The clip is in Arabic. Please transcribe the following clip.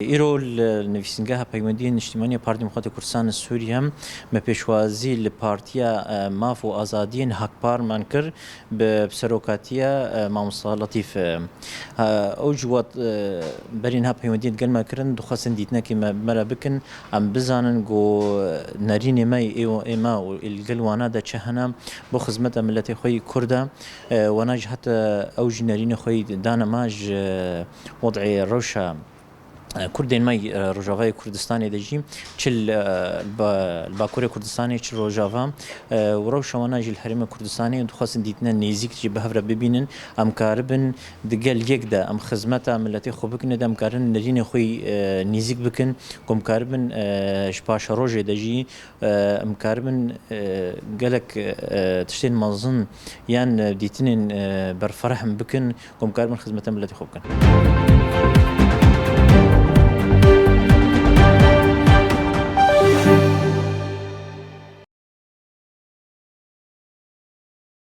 ایرو نویسنگاه پیوندی اجتماعی پارتی مخاطب کردستان سوریه هم ما پیشوازی لپارتیا ماف و آزادین حقپار من کر به سروکاتیا ماموستا لطیف او جوات برین ها پیوندی گل ما کرن دخواستن دیتنا که مرا بکن ام بزانن گو نرین ما ایما و الگلوانا دا چهنا با خدمت ملت خوی کرده وناج حتی اوج نرین خوی دانا ماج وضع روشا کردین مای روجاوای کردستانی دژیم چل باکوری کردستانی چل روجاوا ورو شوانا جل حریم کردستانی دخواستن دیتنا نیزیک جی بهفر ببینن ام کاربن دگل یک ده ام خدمت ملتی خوب بکن ده ام کارن نرین خوی نیزیک بکن کم کاربن شپاش روجه دژی ام کاربن گلک تشتین مازن یان دیتنین برفرهم بکن کم کاربن خدمت ملتی خوب بکن